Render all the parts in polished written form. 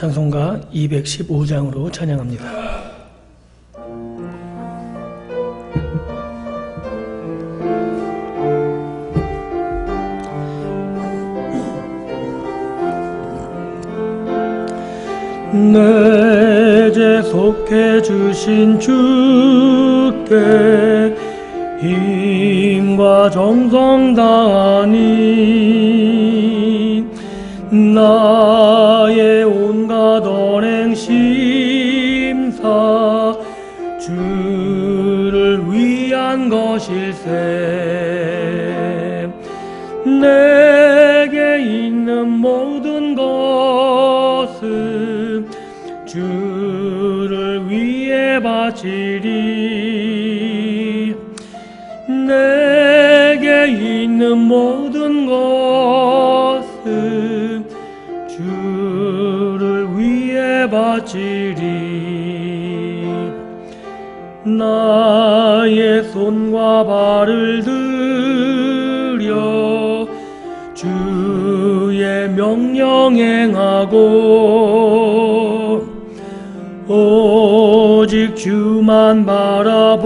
찬송가 215장으로 찬양합니다. 내 죄 속해 주신 주께 힘과 정성 다하니 나의 온갖 언행 심사 주를 위한 것일세. 내게 있는 모든 것은 주를 위해 바치리. 내게 있는 모든 것은 주를 위해 바치리. 나의 손과 발을 들여 주의 명령 행하고 오직 주만 바라보며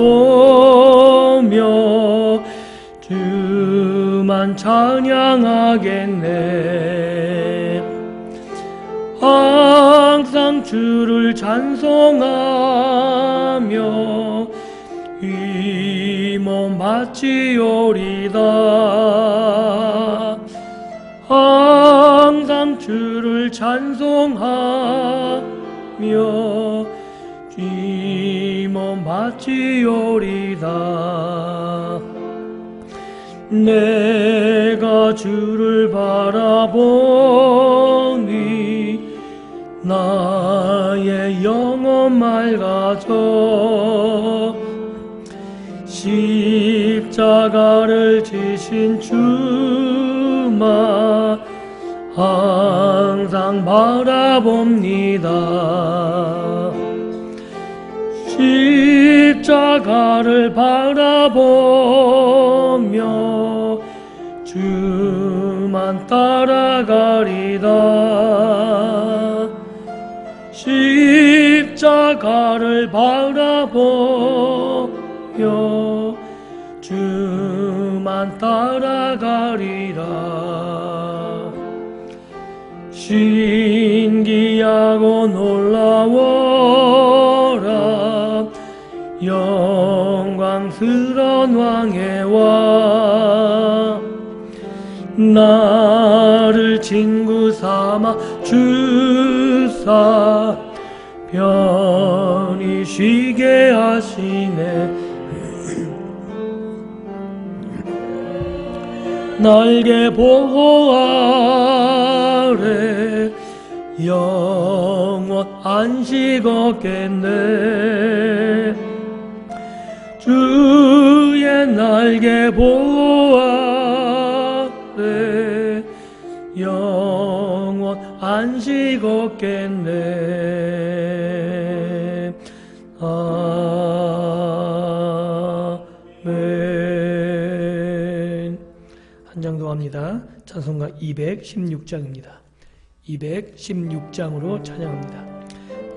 주만 찬양하겠네. 항상 주를 찬송하며 이 몸 바치오리다. 항상 주를 찬송하며 이 몸 바치오리다. 내가 주를 바라보니 나의 영혼 맑아져. 십자가를 지신 주만 항상 바라봅니다. 십자가를 바라보며 주만 따라가리다. 십자가를 바라보며 주만 따라가리라. 신기하고 놀라워라. 영광스러운 왕의 왕. 나를 친구 삼아 주사 편히 쉬게 하시네. 날개 보호 아래 영원 안식 얻겠네. 주의 날개 보호 아래 영원 안식 얻겠네. 아멘. 한 장 더 합니다. 찬송가 216장입니다. 216장으로 찬양합니다.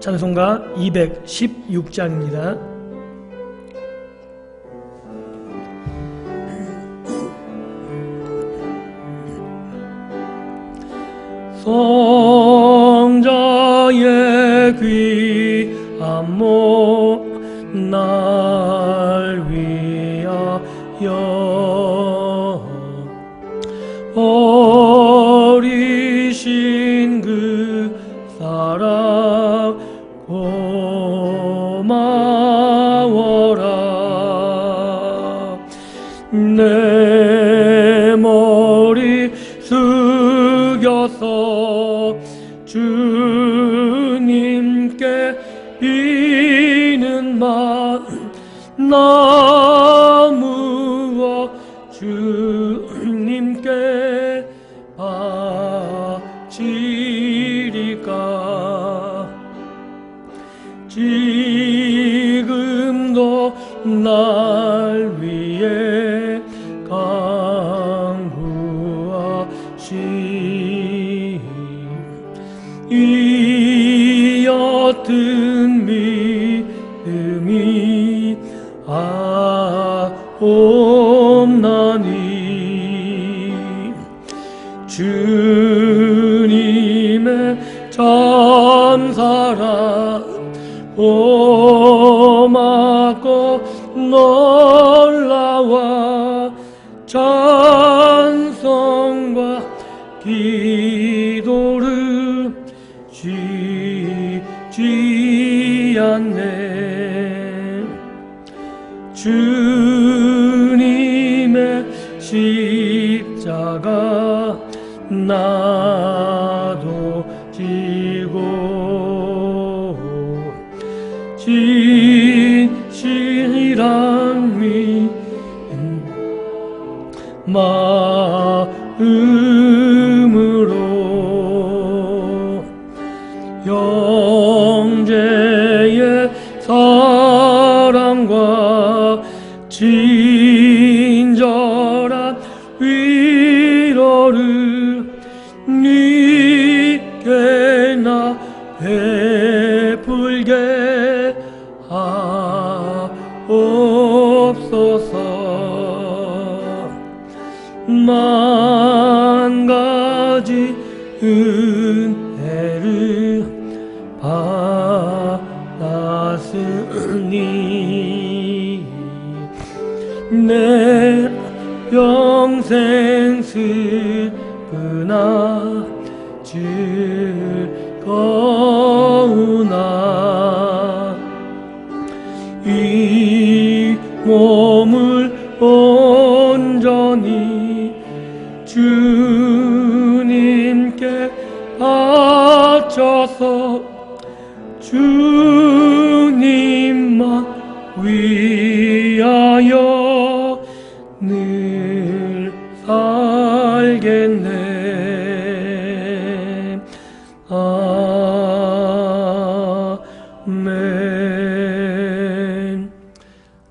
찬송가 216장입니다. 성자의 귀한 몸 날 위하여 버리신 그 사랑 고마워라. 내 머리 숙여서 주님께 비는 말 나무어 주님께 바치리까. 지금도 날 위해 강구하시 이 같은 믿음이 없나니 주님의 참사랑 고맙고 놀라워 찬송과 기도를 쉬지 않네. 주님의 십자가 나도 지고 진실한 마음으로 형제의 사랑과 친절한 위로를 네게 나 베풀게 하옵소서. 만 가지 은혜를 받았으니 내 평생 슬프나 즐거우나 이 몸을 온전히 주님께 바쳐서 주님만 위하여 늘 살겠네. 아멘.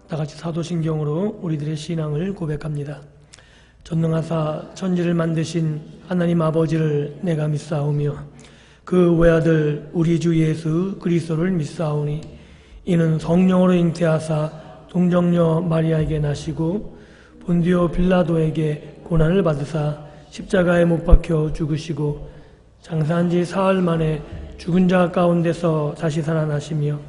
다같이 사도신경으로 우리들의 신앙을 고백합니다. 전능하사 천지를 만드신 하나님 아버지를 내가 믿사오며 그 외아들 우리 주 예수 그리스도를 믿사오니 이는 성령으로 잉태하사 동정녀 마리아에게 나시고 본디오 빌라도에게 고난을 받으사 십자가에 못 박혀 죽으시고 장사한 지 사흘 만에 죽은 자 가운데서 다시 살아나시며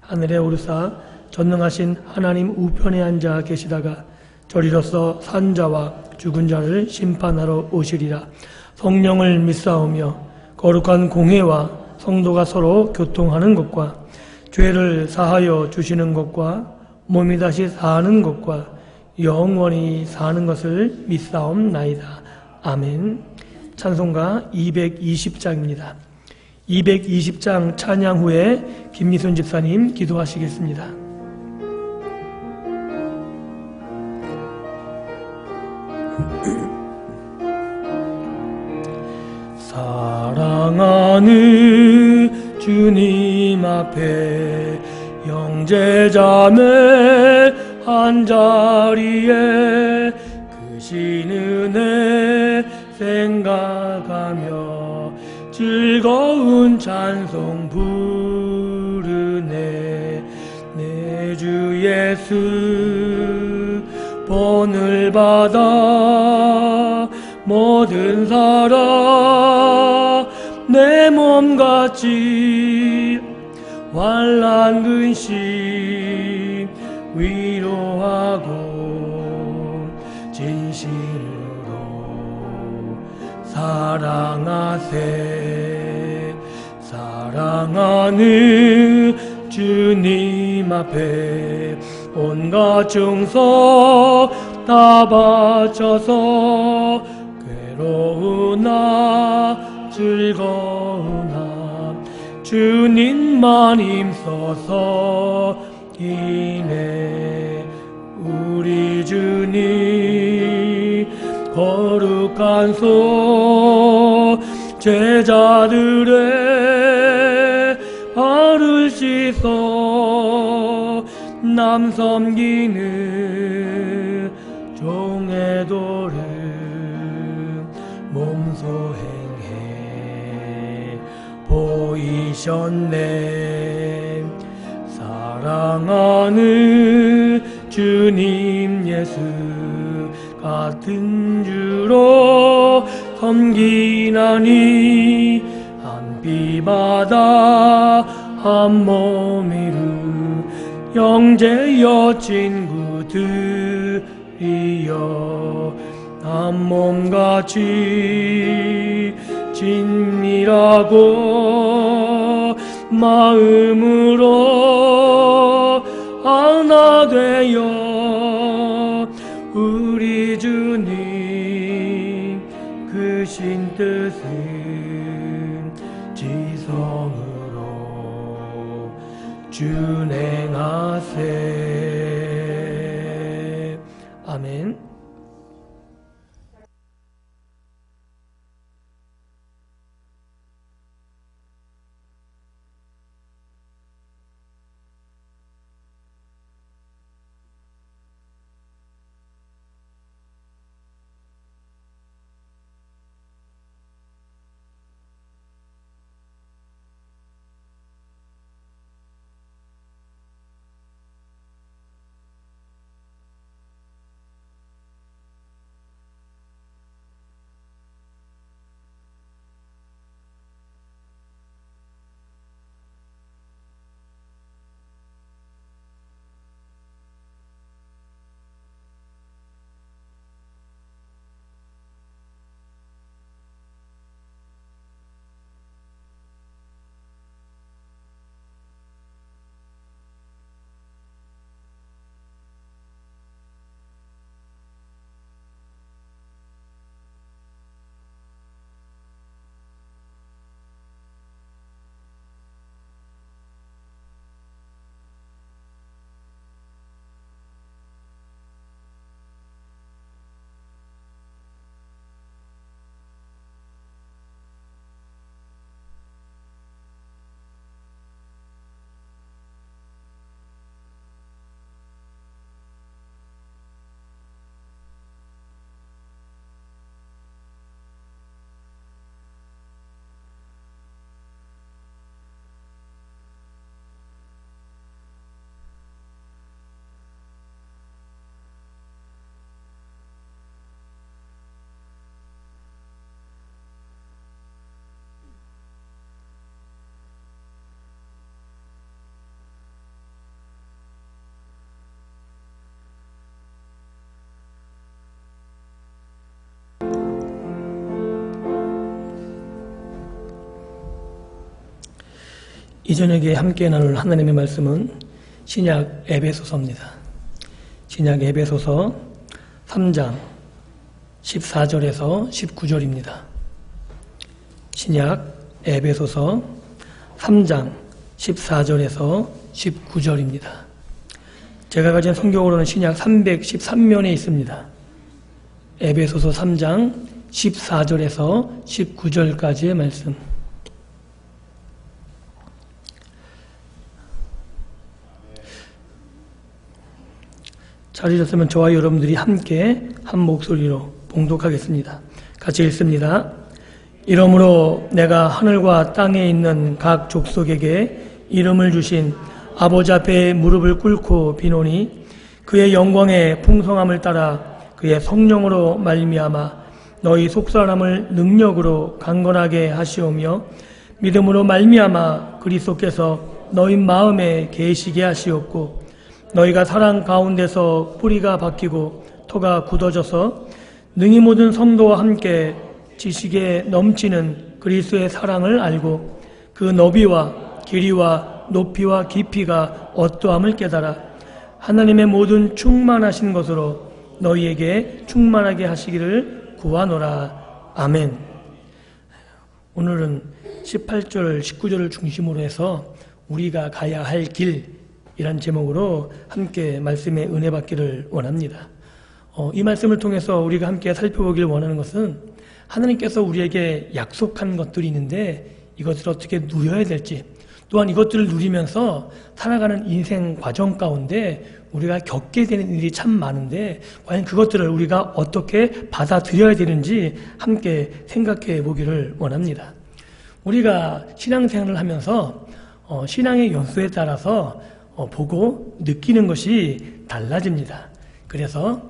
하늘에 오르사 전능하신 하나님 우편에 앉아 계시다가 저리로서 산 자와 죽은 자를 심판하러 오시리라. 성령을 믿사오며 거룩한 공회와 성도가 서로 교통하는 것과 죄를 사하여 주시는 것과 몸이 다시 사는 것과 영원히 사는 것을 믿사옵나이다. 아멘. 찬송가 220장입니다. 220장 찬양 후에 김미순 집사님 기도하시겠습니다. 사랑하는 주님 앞에 형제자매 한자리에 크신 은혜 생각하며 즐거운 찬송 부르네. 내 주 예수 본을 받아 모든 사람 내 몸같이 환난 근심 위로하고 진실로 사랑하세. 사랑하는 주님 앞에 온갖 충성 다 바쳐서 괴로우나 즐거우나 주님만 힘써서 이내 우리 주님 거룩한 손 제자들의 발을 씻어 남 섬기는 종의 도를 몸소 행해 보이셨네. 사랑하는 주님 예수 같은 주로 섬기나니 한 피바다 한 몸이루 형제여 친구들이여 한 몸같이 친밀하고 마음으로 하나 되어 우리 주님 크신 뜻은 지성으로 준행하세. 아멘. 이 저녁에 함께 나눌 하나님의 말씀은 신약 에베소서입니다. 신약 에베소서 3장 14절에서 19절입니다. 신약 에베소서 3장 14절에서 19절입니다. 제가 가진 성경으로는 신약 313면에 있습니다. 에베소서 3장 14절에서 19절까지의 말씀. 잘 읽었으면 저와 여러분들이 함께 한 목소리로 봉독하겠습니다. 같이 읽습니다. 이러므로 내가 하늘과 땅에 있는 각 족속에게 이름을 주신 아버지 앞에 무릎을 꿇고 비노니 그의 영광의 풍성함을 따라 그의 성령으로 말미암아 너희 속사람을 능력으로 강건하게 하시오며 믿음으로 말미암아 그리스도께서 너희 마음에 계시게 하시옵고 너희가 사랑 가운데서 뿌리가 바뀌고 토가 굳어져서 능히 모든 성도와 함께 지식에 넘치는 그리스도의 사랑을 알고 그 너비와 길이와 높이와 깊이가 어떠함을 깨달아 하나님의 모든 충만하신 것으로 너희에게 충만하게 하시기를 구하노라. 아멘. 오늘은 18절, 19절을 중심으로 해서 우리가 가야 할 길 이란 제목으로 함께 말씀의 은혜 받기를 원합니다. 이 말씀을 통해서 우리가 함께 살펴보기를 원하는 것은 하나님께서 우리에게 약속한 것들이 있는데 이것을 어떻게 누려야 될지, 또한 이것들을 누리면서 살아가는 인생 과정 가운데 우리가 겪게 되는 일이 참 많은데 과연 그것들을 우리가 어떻게 받아들여야 되는지 함께 생각해 보기를 원합니다. 우리가 신앙생활을 하면서 신앙의 연수에 따라서 보고 느끼는 것이 달라집니다. 그래서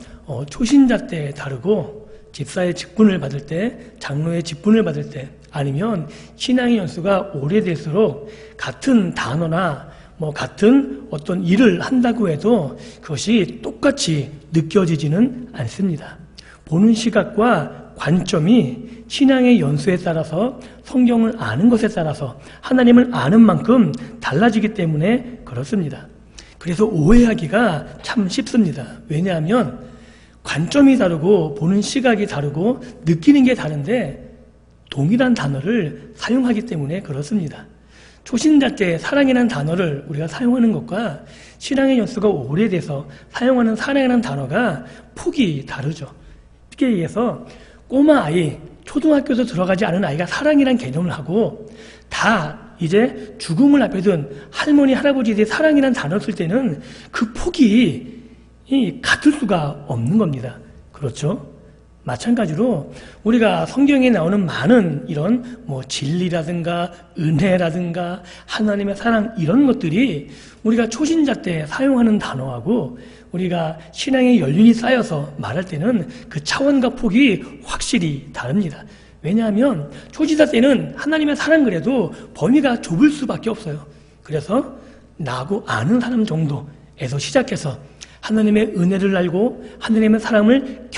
초신자 때 다르고 집사의 직분을 받을 때, 장로의 직분을 받을 때, 아니면 신앙의 연수가 오래될수록 같은 단어나 같은 어떤 일을 한다고 해도 그것이 똑같이 느껴지지는 않습니다. 보는 시각과 관점이 신앙의 연수에 따라서, 성경을 아는 것에 따라서, 하나님을 아는 만큼 달라지기 때문에 그렇습니다. 그래서 오해하기가 참 쉽습니다. 왜냐하면 관점이 다르고 보는 시각이 다르고 느끼는 게 다른데 동일한 단어를 사용하기 때문에 그렇습니다. 초신자 때 사랑이라는 단어를 우리가 사용하는 것과 신앙의 연수가 오래돼서 사용하는 사랑이라는 단어가 폭이 다르죠. 쉽게 얘기해서 꼬마 아이, 초등학교도 들어가지 않은 아이가 사랑이란 개념을 하고 다 이제 죽음을 앞에 둔 할머니, 할아버지들이 사랑이란 단어를 쓸 때는 그 폭이 같을 수가 없는 겁니다. 그렇죠? 마찬가지로 우리가 성경에 나오는 많은 이런 진리라든가 은혜라든가 하나님의 사랑 이런 것들이 우리가 초신자 때 사용하는 단어하고 우리가 신앙의 연륜이 쌓여서 말할 때는 그 차원과 폭이 확실히 다릅니다. 왜냐하면 초신자 때는 하나님의 사랑 그래도 범위가 좁을 수밖에 없어요. 그래서 나하고 아는 사람 정도에서 시작해서 하나님의 은혜를 알고 하나님의 사랑을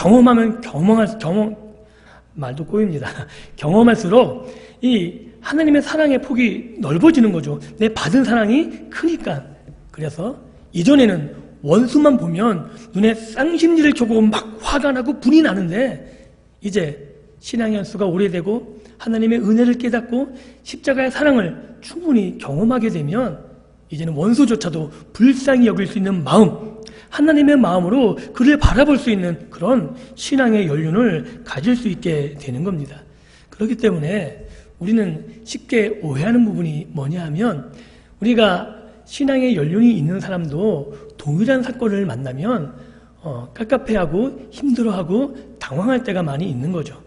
말도 꼬입니다. 경험할수록 이 하나님의 사랑의 폭이 넓어지는 거죠. 내 받은 사랑이 크니까. 그래서 이전에는 원수만 보면 눈에 쌍심지를 켜고 막 화가 나고 분이 나는데 이제 신앙의 연수가 오래되고 하나님의 은혜를 깨닫고 십자가의 사랑을 충분히 경험하게 되면 이제는 원수조차도 불쌍히 여길 수 있는 마음, 하나님의 마음으로 그를 바라볼 수 있는 그런 신앙의 연륜을 가질 수 있게 되는 겁니다. 그렇기 때문에 우리는 쉽게 오해하는 부분이 뭐냐 하면 우리가 신앙의 연륜이 있는 사람도 동일한 사건을 만나면 깝깝해하고 힘들어하고 당황할 때가 많이 있는 거죠.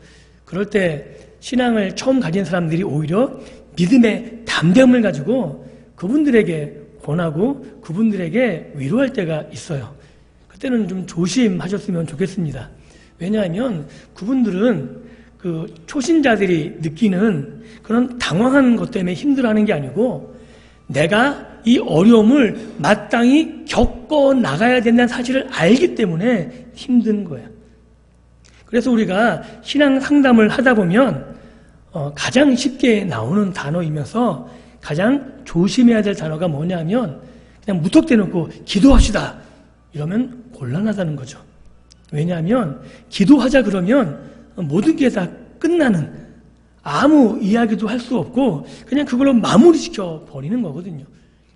그럴 때 신앙을 처음 가진 사람들이 오히려 믿음의 담대함을 가지고 그분들에게 권하고 그분들에게 위로할 때가 있어요. 그때는 좀 조심하셨으면 좋겠습니다. 왜냐하면 그분들은 그 초신자들이 느끼는 그런 당황한 것 때문에 힘들어하는 게 아니고 내가 이 어려움을 마땅히 겪어 나가야 된다는 사실을 알기 때문에 힘든 거예요. 그래서 우리가 신앙 상담을 하다 보면 가장 쉽게 나오는 단어이면서 가장 조심해야 될 단어가 뭐냐면 그냥 무턱대놓고 기도합시다 이러면 곤란하다는 거죠. 왜냐하면 기도하자 그러면 모든 게 다 끝나는 아무 이야기도 할 수 없고 그냥 그걸로 마무리시켜 버리는 거거든요.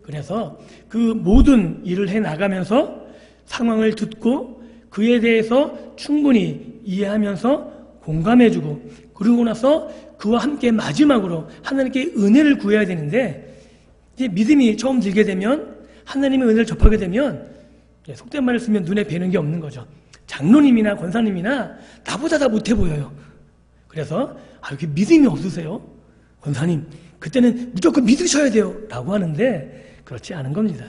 그래서 그 모든 일을 해나가면서 상황을 듣고 그에 대해서 충분히 이해하면서 공감해주고 그러고 나서 그와 함께 마지막으로 하나님께 은혜를 구해야 되는데 이제 믿음이 처음 들게 되면 하나님의 은혜를 접하게 되면 속된 말을 쓰면 눈에 뵈는 게 없는 거죠. 장로님이나 권사님이나 나보다 다 못해 보여요. 그래서 이렇게 믿음이 없으세요? 권사님 그때는 무조건 믿으셔야 돼요 라고 하는데 그렇지 않은 겁니다.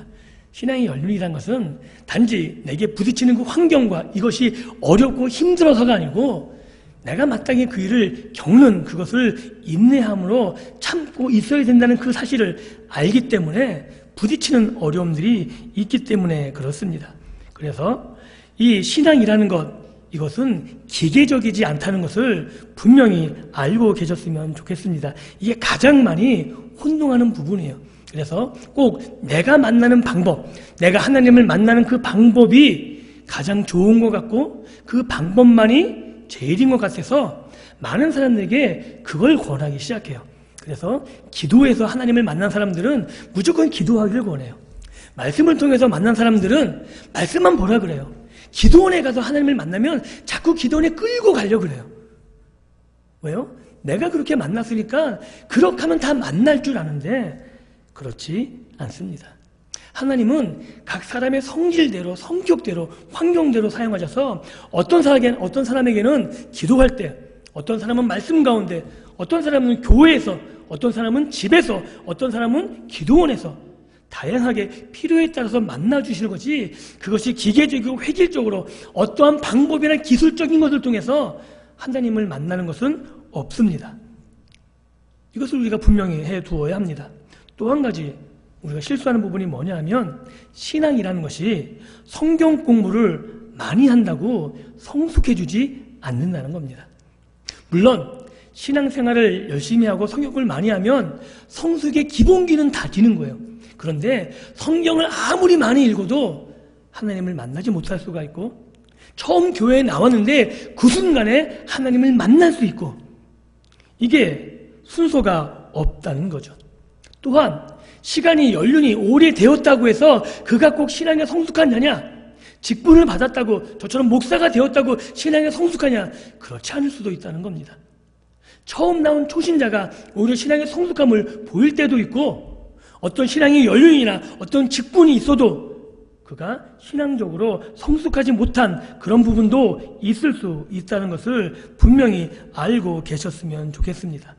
신앙의 연륜이란 것은 단지 내게 부딪히는 그 환경과 이것이 어렵고 힘들어서가 아니고 내가 마땅히 그 일을 겪는 그것을 인내함으로 참고 있어야 된다는 그 사실을 알기 때문에 부딪히는 어려움들이 있기 때문에 그렇습니다. 그래서 이 신앙이라는 것 이것은 기계적이지 않다는 것을 분명히 알고 계셨으면 좋겠습니다. 이게 가장 많이 혼동하는 부분이에요. 그래서 꼭 내가 만나는 방법, 내가 하나님을 만나는 그 방법이 가장 좋은 것 같고 그 방법만이 제일인 것 같아서 많은 사람들에게 그걸 권하기 시작해요. 그래서 기도에서 하나님을 만난 사람들은 무조건 기도하기를 권해요. 말씀을 통해서 만난 사람들은 말씀만 보라 그래요. 기도원에 가서 하나님을 만나면 자꾸 기도원에 끌고 가려고 그래요. 왜요? 내가 그렇게 만났으니까 그렇게 하면 다 만날 줄 아는데 그렇지 않습니다. 하나님은 각 사람의 성질대로, 성격대로, 환경대로 사용하셔서 어떤 사람에게는 기도할 때, 어떤 사람은 말씀 가운데, 어떤 사람은 교회에서, 어떤 사람은 집에서, 어떤 사람은 기도원에서 다양하게 필요에 따라서 만나주시는 것이, 그것이 기계적이고 획일적으로 어떠한 방법이나 기술적인 것을 통해서 하나님을 만나는 것은 없습니다. 이것을 우리가 분명히 해두어야 합니다. 또 한 가지 우리가 실수하는 부분이 뭐냐 하면, 신앙이라는 것이 성경 공부를 많이 한다고 성숙해지지 않는다는 겁니다. 물론 신앙생활을 열심히 하고 성경을 많이 하면 성숙의 기본기는 다지는 거예요. 그런데 성경을 아무리 많이 읽어도 하나님을 만나지 못할 수가 있고, 처음 교회에 나왔는데 그 순간에 하나님을 만날 수 있고, 이게 순서가 없다는 거죠. 또한 시간이 연륜이 오래되었다고 해서 그가 꼭 신앙에 성숙하냐냐, 직분을 받았다고 저처럼 목사가 되었다고 신앙에 성숙하냐, 그렇지 않을 수도 있다는 겁니다. 처음 나온 초신자가 오히려 신앙의 성숙함을 보일 때도 있고, 어떤 신앙의 연륜이나 어떤 직분이 있어도 그가 신앙적으로 성숙하지 못한 그런 부분도 있을 수 있다는 것을 분명히 알고 계셨으면 좋겠습니다.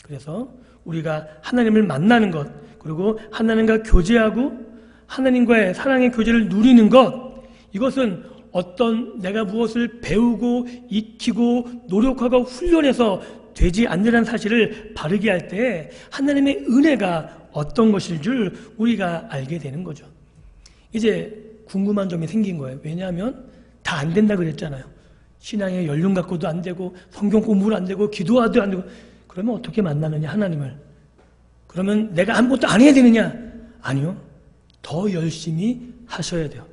그래서 우리가 하나님을 만나는 것, 그리고 하나님과 교제하고 하나님과의 사랑의 교제를 누리는 것, 이것은 어떤 내가 무엇을 배우고 익히고 노력하고 훈련해서 되지 않는다는 사실을 바르게 할 때 하나님의 은혜가 어떤 것일 줄 우리가 알게 되는 거죠. 이제 궁금한 점이 생긴 거예요. 왜냐하면 다 안 된다 그랬잖아요. 신앙의 연륜 갖고도 안 되고, 성경 공부도 안 되고, 기도하도 안 되고, 그러면 어떻게 만나느냐 하나님을? 그러면 내가 아무것도 안 해야 되느냐? 아니요. 더 열심히 하셔야 돼요.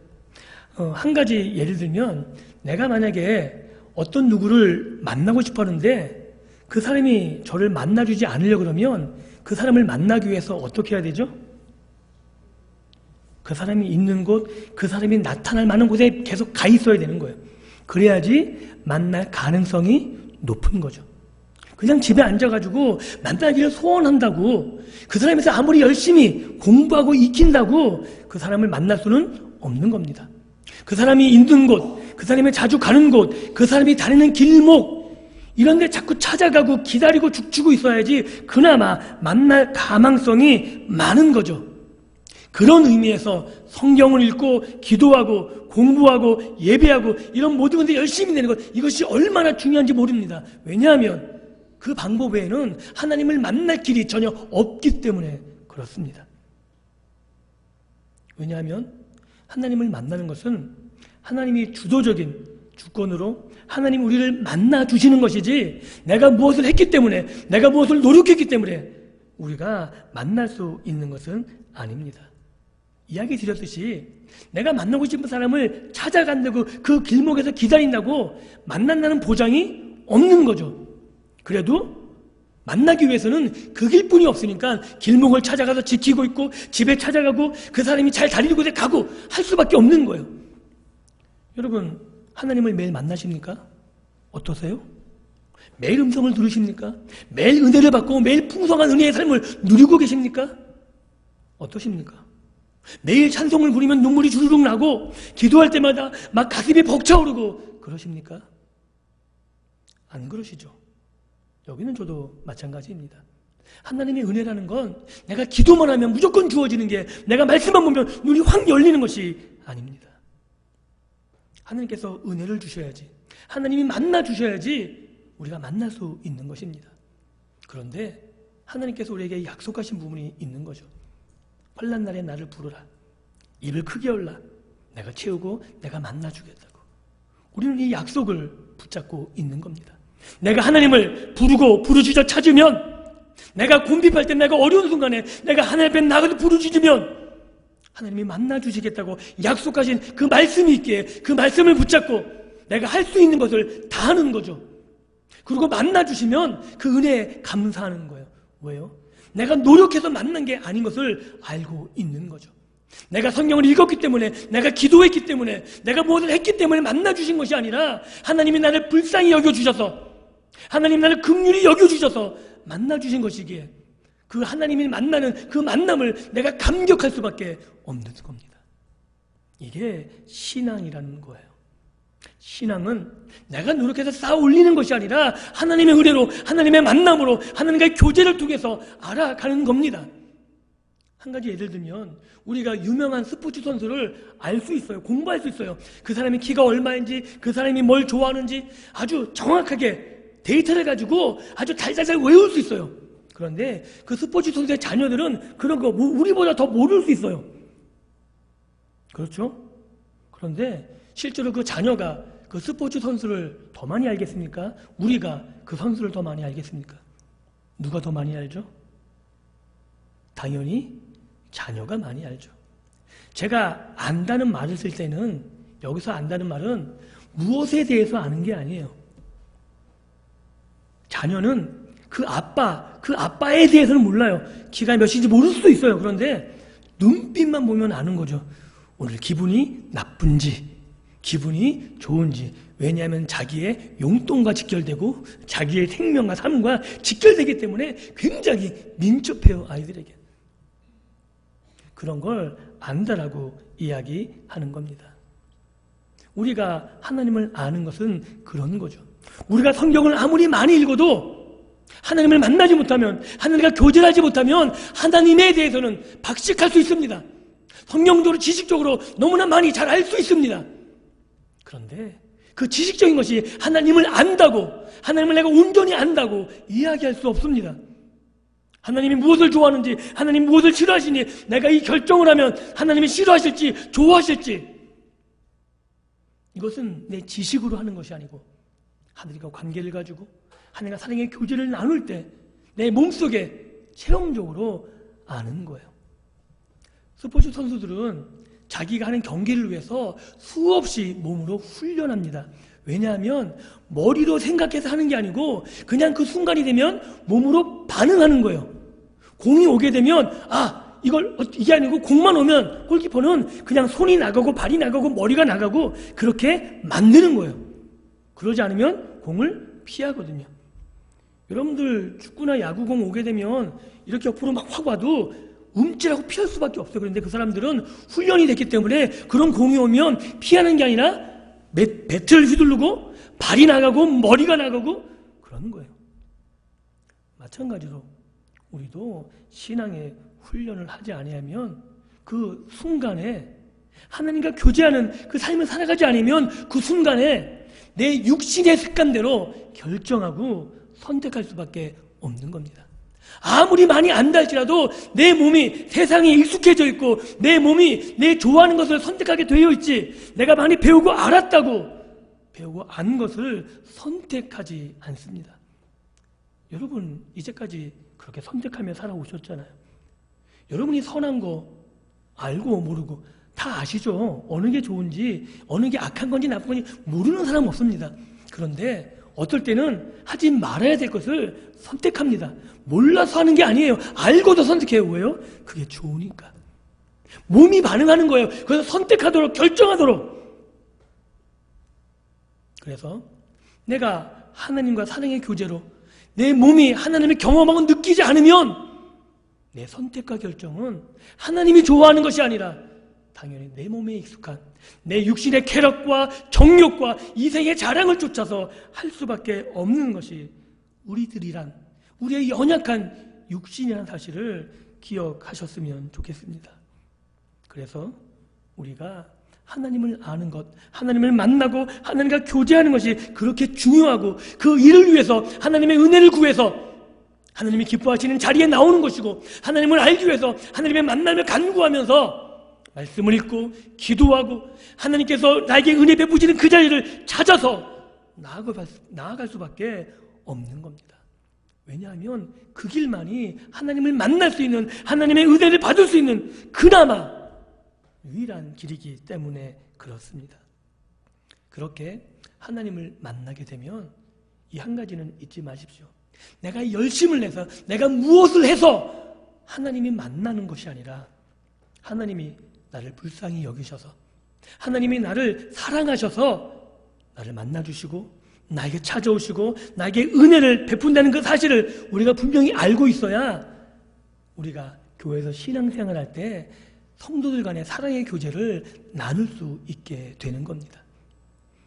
한 가지 예를 들면, 내가 만약에 어떤 누구를 만나고 싶어 하는데 그 사람이 저를 만나주지 않으려고 그러면 그 사람을 만나기 위해서 어떻게 해야 되죠? 그 사람이 있는 곳, 그 사람이 나타날 만한 곳에 계속 가 있어야 되는 거예요. 그래야지 만날 가능성이 높은 거죠. 그냥 집에 앉아가지고 만나기를 소원한다고, 그 사람에서 아무리 열심히 공부하고 익힌다고 그 사람을 만날 수는 없는 겁니다. 그 사람이 있는 곳, 그 사람이 자주 가는 곳, 그 사람이 다니는 길목, 이런 데 자꾸 찾아가고 기다리고 죽치고 있어야지 그나마 만날 가망성이 많은 거죠. 그런 의미에서 성경을 읽고 기도하고 공부하고 예배하고 이런 모든 것들 열심히 내는 것, 이것이 얼마나 중요한지 모릅니다. 왜냐하면 그 방법 외에는 하나님을 만날 길이 전혀 없기 때문에 그렇습니다. 왜냐하면 하나님을 만나는 것은 하나님이 주도적인 주권으로 하나님 우리를 만나 주시는 것이지, 내가 무엇을 했기 때문에, 내가 무엇을 노력했기 때문에 우리가 만날 수 있는 것은 아닙니다. 이야기 드렸듯이 내가 만나고 싶은 사람을 찾아간다고, 그 길목에서 기다린다고 만난다는 보장이 없는 거죠. 그래도 만나기 위해서는 그 길뿐이 없으니까 길목을 찾아가서 지키고 있고, 집에 찾아가고, 그 사람이 잘 다니는 곳에 가고 할 수밖에 없는 거예요. 여러분, 하나님을 매일 만나십니까? 어떠세요? 매일 음성을 들으십니까? 매일 은혜를 받고 매일 풍성한 은혜의 삶을 누리고 계십니까? 어떠십니까? 매일 찬송을 부르면 눈물이 주르륵 나고, 기도할 때마다 막 가슴이 벅차오르고 그러십니까? 안 그러시죠? 여기는 저도 마찬가지입니다. 하나님의 은혜라는 건 내가 기도만 하면 무조건 주어지는 게, 내가 말씀만 보면 눈이 확 열리는 것이 아닙니다. 하나님께서 은혜를 주셔야지, 하나님이 만나 주셔야지 우리가 만날 수 있는 것입니다. 그런데 하나님께서 우리에게 약속하신 부분이 있는 거죠. 환난 날에 나를 부르라, 입을 크게 열라, 내가 채우고 내가 만나 주겠다고. 우리는 이 약속을 붙잡고 있는 겁니다. 내가 하나님을 부르고 부르짖어 찾으면, 내가 곤핍할 때, 내가 어려운 순간에 내가 하나님 앞에 나가서 부르짖으면 하나님이 만나 주시겠다고 약속하신 그 말씀이 있기에 그 말씀을 붙잡고 내가 할 수 있는 것을 다 하는 거죠. 그리고 만나 주시면 그 은혜에 감사하는 거예요. 왜요? 내가 노력해서 만난 게 아닌 것을 알고 있는 거죠. 내가 성경을 읽었기 때문에, 내가 기도했기 때문에, 내가 무엇을 했기 때문에 만나 주신 것이 아니라, 하나님이 나를 불쌍히 여겨주셔서, 하나님 나를 긍휼히 여겨주셔서 만나 주신 것이기에 그 하나님이 만나는 그 만남을 내가 감격할 수밖에 없는 겁니다. 이게 신앙이라는 거예요. 신앙은 내가 노력해서 쌓아 올리는 것이 아니라 하나님의 은혜로, 하나님의 만남으로, 하나님과의 교제를 통해서 알아가는 겁니다. 한 가지 예를 들면 우리가 유명한 스포츠 선수를 알 수 있어요. 공부할 수 있어요. 그 사람이 키가 얼마인지, 그 사람이 뭘 좋아하는지 아주 정확하게 데이터를 가지고 아주 달달달 외울 수 있어요. 그런데 그 스포츠 선수의 자녀들은 그런 거 우리보다 더 모를 수 있어요. 그렇죠? 그런데 실제로 그 자녀가 그 스포츠 선수를 더 많이 알겠습니까? 우리가 그 선수를 더 많이 알겠습니까? 누가 더 많이 알죠? 당연히 자녀가 많이 알죠. 제가 안다는 말을 쓸 때는 여기서 안다는 말은 무엇에 대해서 아는 게 아니에요. 자녀는 그 아빠에 대해서는 몰라요. 키가 몇인지 모를 수도 있어요. 그런데 눈빛만 보면 아는 거죠. 오늘 기분이 나쁜지 기분이 좋은지. 왜냐하면 자기의 용돈과 직결되고 자기의 생명과 삶과 직결되기 때문에 굉장히 민첩해요. 아이들에게. 그런 걸 안다라고 이야기하는 겁니다. 우리가 하나님을 아는 것은 그런 거죠. 우리가 성경을 아무리 많이 읽어도 하나님을 만나지 못하면, 하나님과 교제하지 못하면 하나님에 대해서는 박식할 수 있습니다. 성경적으로 지식적으로 너무나 많이 잘 알 수 있습니다. 그런데 그 지식적인 것이 하나님을 안다고, 하나님을 내가 온전히 안다고 이야기할 수 없습니다. 하나님이 무엇을 좋아하는지, 하나님이 무엇을 싫어하시니, 내가 이 결정을 하면 하나님이 싫어하실지 좋아하실지, 이것은 내 지식으로 하는 것이 아니고 하나님과 관계를 가지고 하나님과 사랑의 교제를 나눌 때 내 몸속에 체험적으로 아는 거예요. 스포츠 선수들은 자기가 하는 경기를 위해서 수없이 몸으로 훈련합니다. 왜냐하면 머리로 생각해서 하는 게 아니고 그냥 그 순간이 되면 몸으로 반응하는 거예요. 공이 오게 되면 이게 아니고 공만 오면 골키퍼는 그냥 손이 나가고 발이 나가고 머리가 나가고 그렇게 만드는 거예요. 그러지 않으면 공을 피하거든요. 여러분들 축구나 야구공 오게 되면 이렇게 옆으로 막 확 와도 움찔하고 피할 수밖에 없어요. 그런데 그 사람들은 훈련이 됐기 때문에 그런 공이 오면 피하는 게 아니라 배트를 휘두르고 발이 나가고 머리가 나가고 그런 거예요. 마찬가지로 우리도 신앙의 훈련을 하지 아니하면 그 순간에 하나님과 교제하는 그 삶을 살아가지 않으면 그 순간에 내 육신의 습관대로 결정하고 선택할 수밖에 없는 겁니다. 아무리 많이 안다 할지라도 내 몸이 세상에 익숙해져 있고 내 몸이 내 좋아하는 것을 선택하게 되어 있지, 내가 많이 배우고 알았다고 배우고 안 것을 선택하지 않습니다. 여러분 이제까지 그렇게 선택하며 살아오셨잖아요. 여러분이 선한 거 알고 모르고 다 아시죠? 어느 게 좋은지, 어느 게 악한 건지 나쁜 건지 모르는 사람 없습니다. 그런데 어떨 때는 하지 말아야 될 것을 선택합니다. 몰라서 하는 게 아니에요. 알고도 선택해요. 왜요? 그게 좋으니까. 몸이 반응하는 거예요. 그래서 선택하도록, 결정하도록. 그래서 내가 하나님과 사랑의 교제로 내 몸이 하나님을 경험하고 느끼지 않으면 내 선택과 결정은 하나님이 좋아하는 것이 아니라 당연히 내 몸에 익숙한 내 육신의 쾌락과 정욕과 이생의 자랑을 쫓아서 할 수밖에 없는 것이 우리들이란, 우리의 연약한 육신이라는 사실을 기억하셨으면 좋겠습니다. 그래서 우리가 하나님을 아는 것, 하나님을 만나고 하나님과 교제하는 것이 그렇게 중요하고 그 일을 위해서 하나님의 은혜를 구해서 하나님이 기뻐하시는 자리에 나오는 것이고 하나님을 알기 위해서 하나님의 만남을 간구하면서 말씀을 읽고 기도하고 하나님께서 나에게 은혜 베푸시는 그 자리를 찾아서 나아갈 수밖에 없는 겁니다. 왜냐하면 그 길만이 하나님을 만날 수 있는, 하나님의 은혜를 받을 수 있는 그나마 유일한 길이기 때문에 그렇습니다. 그렇게 하나님을 만나게 되면 이 한 가지는 잊지 마십시오. 내가 열심을 내서 내가 무엇을 해서 하나님이 만나는 것이 아니라 하나님이 나를 불쌍히 여기셔서 하나님이 나를 사랑하셔서 나를 만나주시고 나에게 찾아오시고 나에게 은혜를 베푼다는 그 사실을 우리가 분명히 알고 있어야 우리가 교회에서 신앙생활 할 때 성도들 간의 사랑의 교제를 나눌 수 있게 되는 겁니다.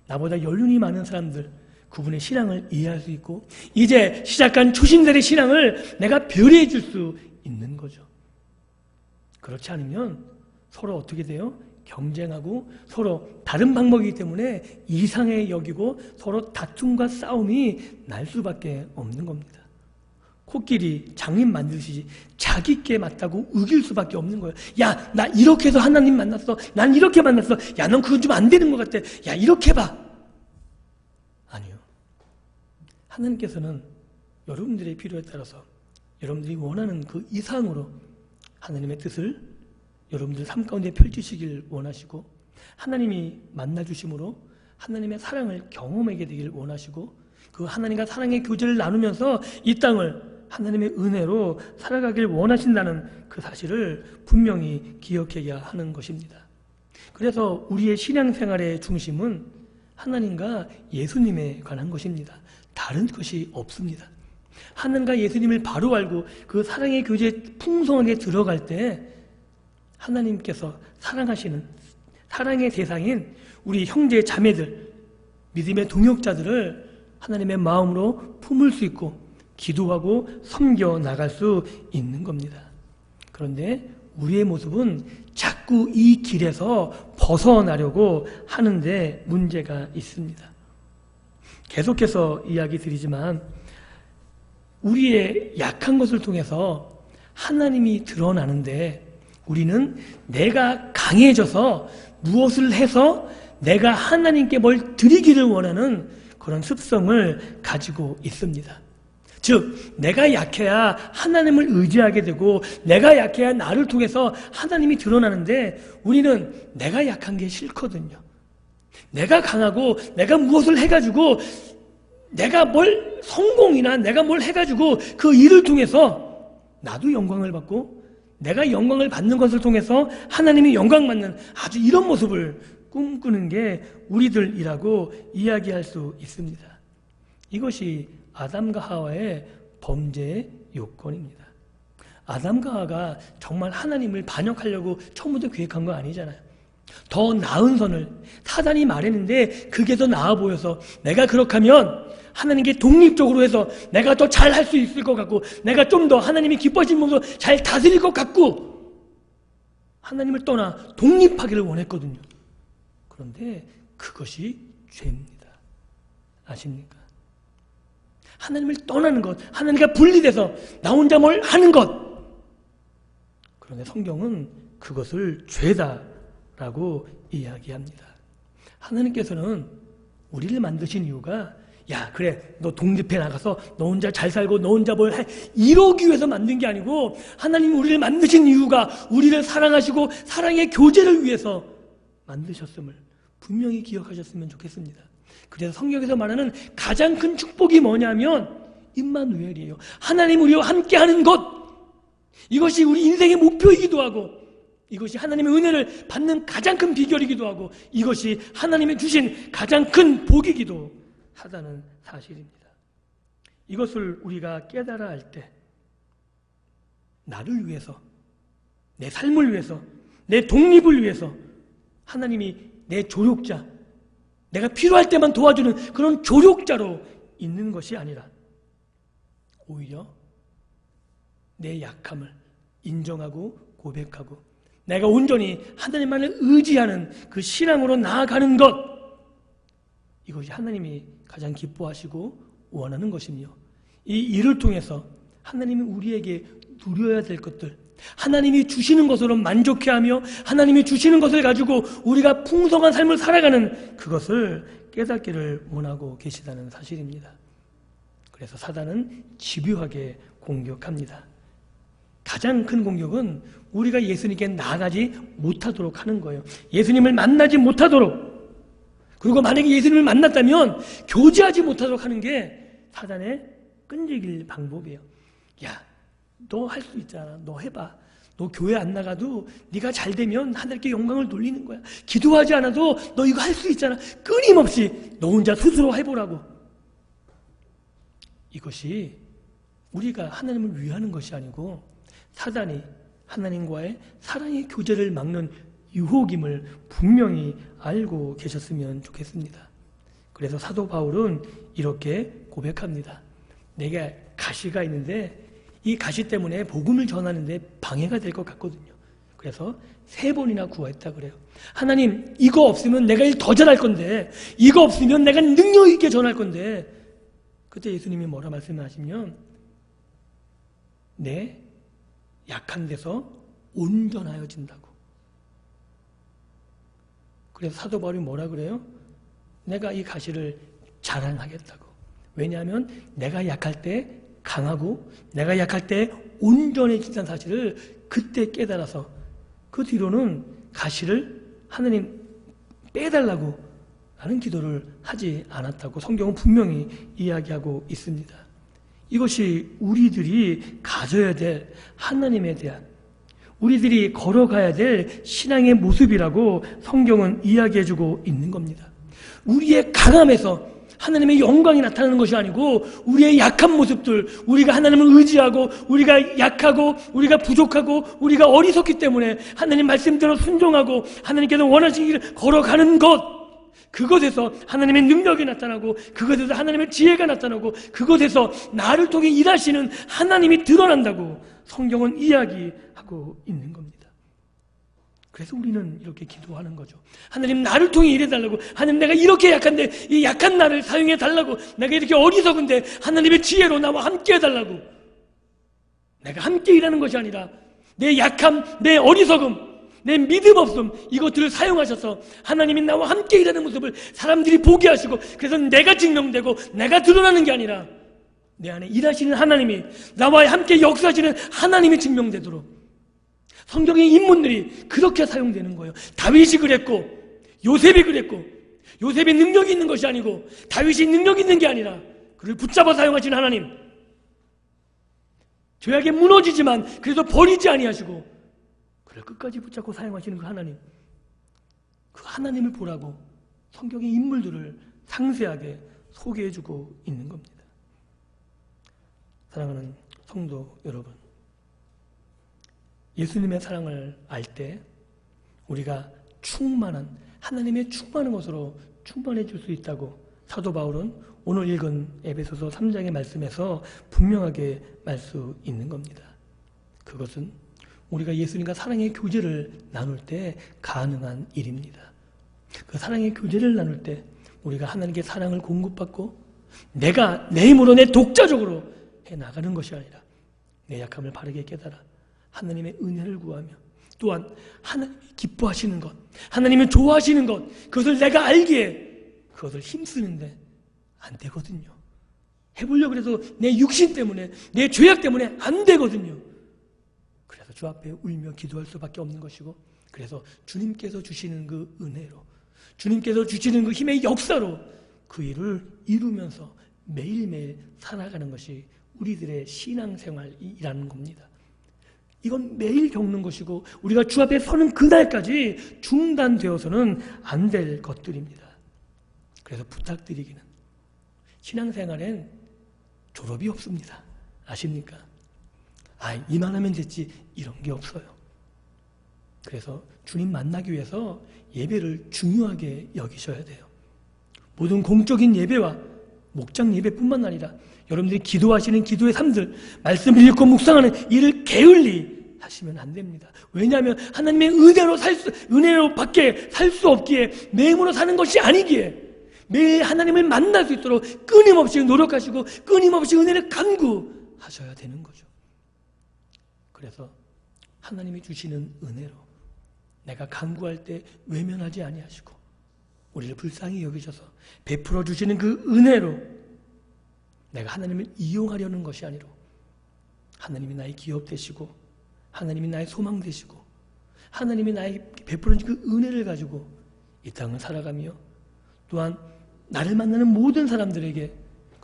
나보다 연륜이 많은 사람들, 그분의 신앙을 이해할 수 있고 이제 시작한 초신들의 신앙을 내가 배려해 줄 수 있는 거죠. 그렇지 않으면 서로 어떻게 돼요? 경쟁하고 서로 다른 방법이기 때문에 이상해 여기고 서로 다툼과 싸움이 날 수밖에 없는 겁니다. 코끼리 장님 만드시지 자기께 맞다고 우길 수밖에 없는 거예요. 야, 나 이렇게 해서 하나님 만났어. 난 이렇게 만났어. 야, 넌 그건 좀 안 되는 것 같아. 야, 이렇게 해봐. 아니요. 하나님께서는 여러분들의 필요에 따라서 여러분들이 원하는 그 이상으로 하나님의 뜻을 여러분들 삶 가운데 펼치시길 원하시고 하나님이 만나주심으로 하나님의 사랑을 경험하게 되길 원하시고 그 하나님과 사랑의 교제를 나누면서 이 땅을 하나님의 은혜로 살아가길 원하신다는 그 사실을 분명히 기억해야 하는 것입니다. 그래서 우리의 신앙생활의 중심은 하나님과 예수님에 관한 것입니다. 다른 것이 없습니다. 하나님과 예수님을 바로 알고 그 사랑의 교제에 풍성하게 들어갈 때 하나님께서 사랑하시는 사랑의 대상인 우리 형제 자매들, 믿음의 동역자들을 하나님의 마음으로 품을 수 있고 기도하고 섬겨 나갈 수 있는 겁니다. 그런데 우리의 모습은 자꾸 이 길에서 벗어나려고 하는데 문제가 있습니다. 계속해서 이야기 드리지만 우리의 약한 것을 통해서 하나님이 드러나는데 우리는 내가 강해져서 무엇을 해서 내가 하나님께 뭘 드리기를 원하는 그런 습성을 가지고 있습니다. 즉 내가 약해야 하나님을 의지하게 되고 내가 약해야 나를 통해서 하나님이 드러나는데 우리는 내가 약한 게 싫거든요. 내가 강하고 내가 무엇을 해가지고 내가 뭘 성공이나 내가 뭘 해가지고 그 일을 통해서 나도 영광을 받고 내가 영광을 받는 것을 통해서 하나님이 영광 받는 아주 이런 모습을 꿈꾸는 게 우리들이라고 이야기할 수 있습니다. 이것이 아담과 하와의 범죄의 요건입니다. 아담과 하와가 정말 하나님을 반역하려고 처음부터 계획한 거 아니잖아요. 더 나은 선을 사단이 말했는데 그게 더 나아 보여서 내가 그렇게 하면 하나님께 독립적으로 해서 내가 더 잘 할 수 있을 것 같고 내가 좀 더 하나님이 기뻐하시는 모습으로 잘 다스릴 것 같고 하나님을 떠나 독립하기를 원했거든요. 그런데 그것이 죄입니다. 아십니까? 하나님을 떠나는 것, 하나님과 분리돼서 나 혼자 뭘 하는 것. 그런데 성경은 그것을 죄다라고 이야기합니다. 하나님께서는 우리를 만드신 이유가 야 그래 너 독립해 나가서 너 혼자 잘 살고 너 혼자 뭘 해 이러기 위해서 만든 게 아니고 하나님이 우리를 만드신 이유가 우리를 사랑하시고 사랑의 교제를 위해서 만드셨음을 분명히 기억하셨으면 좋겠습니다. 그래서 성경에서 말하는 가장 큰 축복이 뭐냐면 임마누엘이에요. 하나님 우리와 함께하는 것. 이것이 우리 인생의 목표이기도 하고 이것이 하나님의 은혜를 받는 가장 큰 비결이기도 하고 이것이 하나님이 주신 가장 큰 복이기도 하다는 사실입니다. 이것을 우리가 깨달아 할 때 나를 위해서 내 삶을 위해서 내 독립을 위해서 하나님이 내 조력자 내가 필요할 때만 도와주는 그런 조력자로 있는 것이 아니라 오히려 내 약함을 인정하고 고백하고 내가 온전히 하나님만을 의지하는 그 신앙으로 나아가는 것 이것이 하나님이 가장 기뻐하시고 원하는 것이며 이 일을 통해서 하나님이 우리에게 누려야 될 것들 하나님이 주시는 것으로 만족해하며 하나님이 주시는 것을 가지고 우리가 풍성한 삶을 살아가는 그것을 깨닫기를 원하고 계시다는 사실입니다. 그래서 사단은 집요하게 공격합니다. 가장 큰 공격은 우리가 예수님께 나아가지 못하도록 하는 거예요. 예수님을 만나지 못하도록 그리고 만약에 예수님을 만났다면 교제하지 못하도록 하는 게 사단의 끈질길 방법이에요. 야, 너 할 수 있잖아. 너 해봐. 너 교회 안 나가도 네가 잘 되면 하나님께 영광을 돌리는 거야. 기도하지 않아도 너 이거 할 수 있잖아. 끊임없이 너 혼자 스스로 해보라고. 이것이 우리가 하나님을 위하는 것이 아니고 사단이 하나님과의 사랑의 교제를 막는 유혹임을 분명히 알고 계셨으면 좋겠습니다. 그래서 사도 바울은 이렇게 고백합니다. 내게 가시가 있는데 이 가시 때문에 복음을 전하는데 방해가 될 것 같거든요. 그래서 3번이나 구했다 그래요. 하나님, 이거 없으면 내가 일 더 잘할 건데, 이거 없으면 내가 능력 있게 전할 건데, 그때 예수님이 뭐라 말씀하시면 내 약한 데서 온전하여진다고. 그래서 사도 바울이 뭐라 그래요? 내가 이 가시를 자랑하겠다고. 왜냐하면 내가 약할 때 강하고 내가 약할 때 온전해진다는 사실을 그때 깨달아서 그 뒤로는 가시를 하나님 빼달라고 하는 기도를 하지 않았다고 성경은 분명히 이야기하고 있습니다. 이것이 우리들이 가져야 될 하나님에 대한 우리들이 걸어가야 될 신앙의 모습이라고 성경은 이야기해주고 있는 겁니다. 우리의 강함에서 하나님의 영광이 나타나는 것이 아니고 우리의 약한 모습들, 우리가 하나님을 의지하고 우리가 약하고 우리가 부족하고 우리가 어리석기 때문에 하나님 말씀대로 순종하고 하나님께서 원하시는 길을 걸어가는 것, 그것에서 하나님의 능력이 나타나고 그것에서 하나님의 지혜가 나타나고 그것에서 나를 통해 일하시는 하나님이 드러난다고 성경은 이야기하고 있는 겁니다. 그래서 우리는 이렇게 기도하는 거죠. 하나님, 나를 통해 일해달라고. 하나님, 내가 이렇게 약한데 이 약한 나를 사용해달라고. 내가 이렇게 어리석은데 하나님의 지혜로 나와 함께 해달라고. 내가 함께 일하는 것이 아니라 내 약함, 내 어리석음, 내 믿음 없음, 이것들을 사용하셔서 하나님이 나와 함께 일하는 모습을 사람들이 보게 하시고, 그래서 내가 증명되고 내가 드러나는 게 아니라 내 안에 일하시는 하나님이, 나와 함께 역사하시는 하나님이 증명되도록 성경의 인물들이 그렇게 사용되는 거예요. 다윗이 그랬고 요셉이 그랬고, 요셉이 능력이 있는 것이 아니고 다윗이 능력이 있는 게 아니라 그를 붙잡아 사용하시는 하나님, 죄악에 무너지지만 그래도 버리지 아니하시고 그를 끝까지 붙잡고 사용하시는 그 하나님, 그 하나님을 보라고 성경의 인물들을 상세하게 소개해주고 있는 겁니다. 사랑하는 성도 여러분, 예수님의 사랑을 알 때 우리가 충만한, 하나님의 충만한 것으로 충만해질 수 있다고 사도 바울은 오늘 읽은 에베소서 3장의 말씀에서 분명하게 말 수 있는 겁니다. 그것은 우리가 예수님과 사랑의 교제를 나눌 때 가능한 일입니다. 그 사랑의 교제를 나눌 때 우리가 하나님께 사랑을 공급받고 내가 내 힘으로 내 독자적으로 해나가는 것이 아니라 내 약함을 바르게 깨달아 하나님의 은혜를 구하며 또한 하나님이 기뻐하시는 것, 하나님이 좋아하시는 것, 그것을 내가 알기에 그것을 힘쓰는데 안 되거든요. 해보려고 해도 내 육신 때문에, 내 죄악 때문에 안 되거든요. 그래서 주 앞에 울며 기도할 수밖에 없는 것이고, 그래서 주님께서 주시는 그 은혜로, 주님께서 주시는 그 힘의 역사로 그 일을 이루면서 매일매일 살아가는 것이 우리들의 신앙생활이라는 겁니다. 이건 매일 겪는 것이고 우리가 주 앞에 서는 그날까지 중단되어서는 안 될 것들입니다. 그래서 부탁드리기는, 신앙생활엔 졸업이 없습니다. 아십니까? 이만하면 됐지, 이런 게 없어요. 그래서 주님 만나기 위해서 예배를 중요하게 여기셔야 돼요. 모든 공적인 예배와 목장 예배뿐만 아니라 여러분들이 기도하시는 기도의 삶들, 말씀을 읽고 묵상하는 일을 게을리 하시면 안 됩니다. 왜냐하면 하나님의 은혜로 밖에 살 수 없기에, 내 힘으로 사는 것이 아니기에 매일 하나님을 만날 수 있도록 끊임없이 노력하시고 끊임없이 은혜를 간구하셔야 되는 거죠. 그래서 하나님이 주시는 은혜로 내가 간구할 때 외면하지 아니하시고 우리를 불쌍히 여기셔서 베풀어 주시는 그 은혜로 내가 하나님을 이용하려는 것이 아니라 하나님이 나의 기업 되시고 하나님이 나의 소망 되시고 하나님이 나의 베풀어 주신 그 은혜를 가지고 이 땅을 살아가며 또한 나를 만나는 모든 사람들에게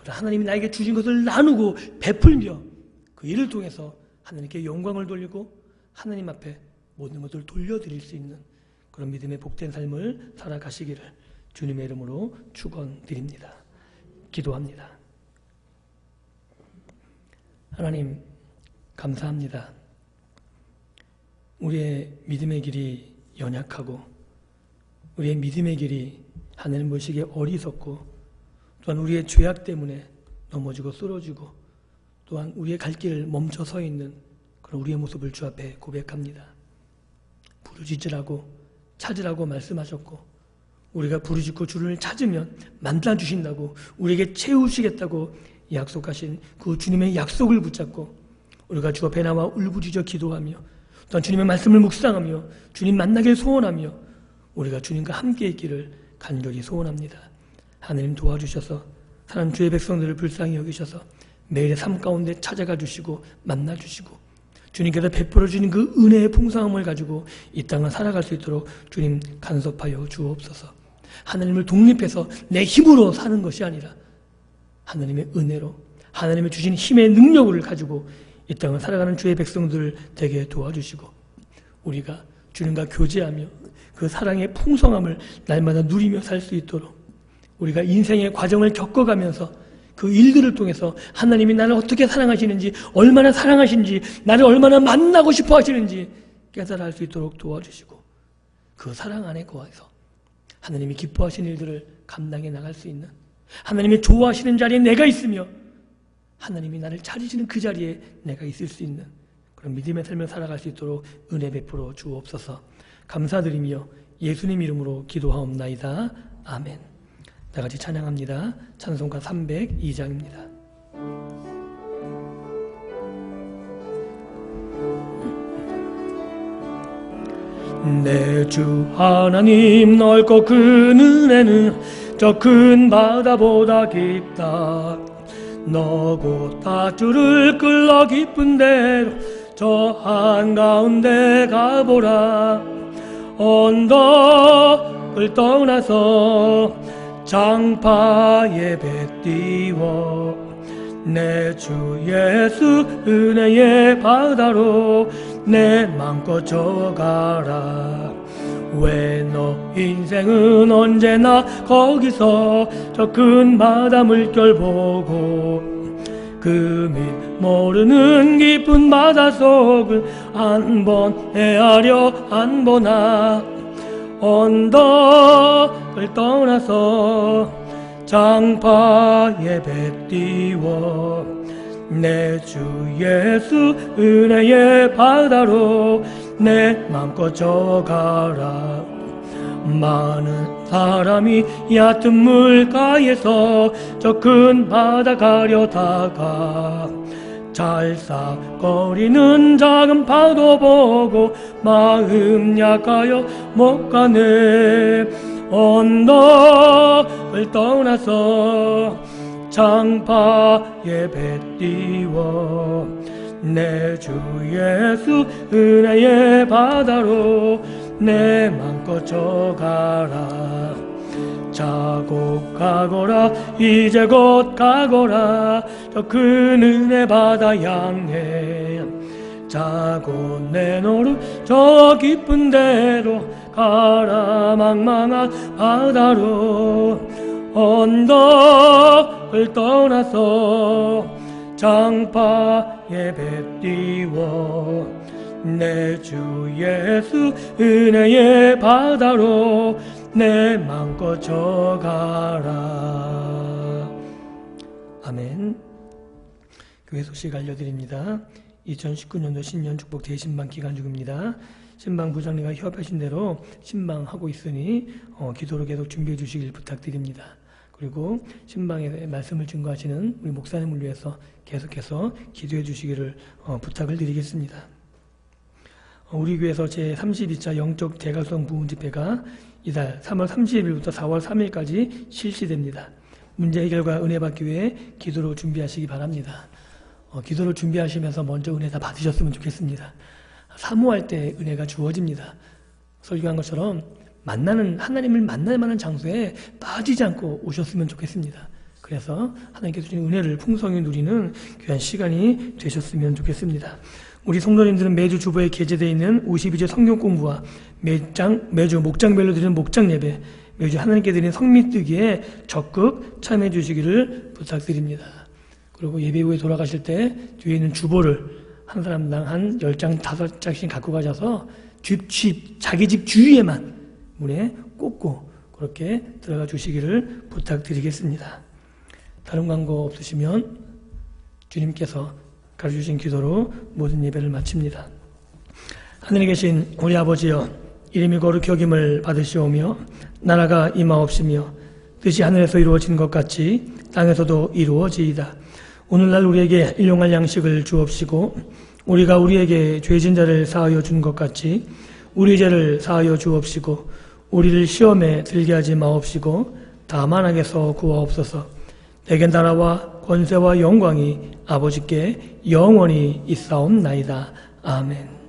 하나님이 나에게 주신 것을 나누고 베풀며 그 일을 통해서 하나님께 영광을 돌리고 하나님 앞에 모든 것을 돌려드릴 수 있는 그런 믿음의 복된 삶을 살아가시기를 주님의 이름으로 축원드립니다. 기도합니다. 하나님, 감사합니다. 우리의 믿음의 길이 연약하고 우리의 믿음의 길이 하나님 보시기에 어리석고 또한 우리의 죄악 때문에 넘어지고 쓰러지고 또한 우리의 갈 길을 멈춰 서 있는 그런 우리의 모습을 주 앞에 고백합니다. 부르짖으라고 찾으라고 말씀하셨고 우리가 부르짖고 주를 찾으면 만나주신다고 우리에게 채우시겠다고 약속하신 그 주님의 약속을 붙잡고 우리가 주 앞에 나와 울부짖어 기도하며 또한 주님의 말씀을 묵상하며 주님 만나길 소원하며 우리가 주님과 함께 있기를 간절히 소원합니다. 하나님 도와주셔서 사는 주의 백성들을 불쌍히 여기셔서 매일의 삶 가운데 찾아가 주시고 만나 주시고 주님께서 베풀어 주신 그 은혜의 풍성함을 가지고 이 땅을 살아갈 수 있도록 주님 간섭하여 주옵소서. 하나님을 독립해서 내 힘으로 사는 것이 아니라 하나님의 은혜로 하나님의 주신 힘의 능력을 가지고 이 땅을 살아가는 주의 백성들을 되게 도와주시고 우리가 주님과 교제하며 그 사랑의 풍성함을 날마다 누리며 살 수 있도록 우리가 인생의 과정을 겪어가면서 그 일들을 통해서 하나님이 나를 어떻게 사랑하시는지 얼마나 사랑하시는지 나를 얼마나 만나고 싶어 하시는지 깨달아 알 수 있도록 도와주시고 그 사랑 안에 거해서 하나님이 기뻐하시는 일들을 감당해 나갈 수 있는 하나님이 좋아하시는 자리에 내가 있으며 하나님이 나를 찾으시는 그 자리에 내가 있을 수 있는 그런 믿음의 삶을 살아갈 수 있도록 은혜 베풀어 주옵소서. 감사드리며 예수님 이름으로 기도하옵나이다. 아멘. 다 같이 찬양합니다. 찬송가 302장입니다. 내 주 하나님 넓고 큰 은혜는 저 큰 바다보다 깊다. 너고 다주를 끌러 깊은 데로 저 한가운데 가보라. 언덕을 떠나서 장파에 배 띄워 내 주 예수 은혜의 바다로 내 맘껏 저가라. 왜 너 인생은 언제나 거기서 저 큰 바다 물결 보고 그 밑 모르는 깊은 바다 속을 한 번 헤아려 안 보나. 언덕을 떠나서 장파에 배 띄워 내 주 예수 은혜의 바다로 내 맘껏 저가라. 많은 사람이 얕은 물가에서 저 큰 바다 가려다가 잘싸거리는 작은 파도 보고 마음 약하여 못 가네. 언덕을 떠나서 장파에 배 띄워 내 주 예수 은혜의 바다로 내 맘껏 저가라. 자고 가거라 이제 곧 가거라 저 큰 은혜 바다 향해. 자고 내노루 저 깊은 데로 가라. 망망한 바다로 언덕을 떠나서 장파에 배 띄워 내 주 예수 은혜의 바다로 내 맘껏 저가라. 아멘. 교회 소식 알려드립니다. 2019년도 신년 축복 대신방 기간 중입니다. 신방 부장님과 협의하신 대로 신방하고 있으니 기도로 계속 준비해 주시길 부탁드립니다. 그리고 신방의 말씀을 증거하시는 우리 목사님을 위해서 계속해서 기도해 주시기를 부탁을 드리겠습니다. 우리 교회에서 제32차 영적 대각성 부흥 집회가 이달 3월 30일부터 4월 3일까지 실시됩니다. 문제 해결과 은혜 받기 위해 기도로 준비하시기 바랍니다. 기도를 준비하시면서 먼저 은혜 다 받으셨으면 좋겠습니다. 사모할 때 은혜가 주어집니다. 설교한 것처럼 하나님을 만날 만한 장소에 빠지지 않고 오셨으면 좋겠습니다. 그래서 하나님께서 주신 은혜를 풍성히 누리는 귀한 시간이 되셨으면 좋겠습니다. 우리 성도님들은 매주 주보에 게재되어 있는 52절 성경 공부와 매주 목장별로 드리는 목장 예배, 매주 하나님께 드리는 성미뜨기에 적극 참여해 주시기를 부탁드립니다. 그리고 예배 후에 돌아가실 때 뒤에 있는 주보를 한 사람당 한 10장, 5장씩 갖고 가셔서 자기 집 주위에만 문에 꽂고 그렇게 들어가 주시기를 부탁드리겠습니다. 다른 광고 없으시면 주님께서 가르쳐주신 기도로 모든 예배를 마칩니다. 하늘에 계신 우리 아버지여, 이름이 거룩히 여김을 받으시오며 나라가 임하옵시며 뜻이 하늘에서 이루어진 것 같이 땅에서도 이루어지이다. 오늘날 우리에게 일용할 양식을 주옵시고 우리가 우리에게 죄진 자를 사하여 준 것 같이 우리 죄를 사하여 주옵시고 우리를 시험에 들게 하지 마옵시고 다만 악에서 구하옵소서. 내겐 나라와 권세와 영광이 아버지께 영원히 있사옵나이다. 아멘.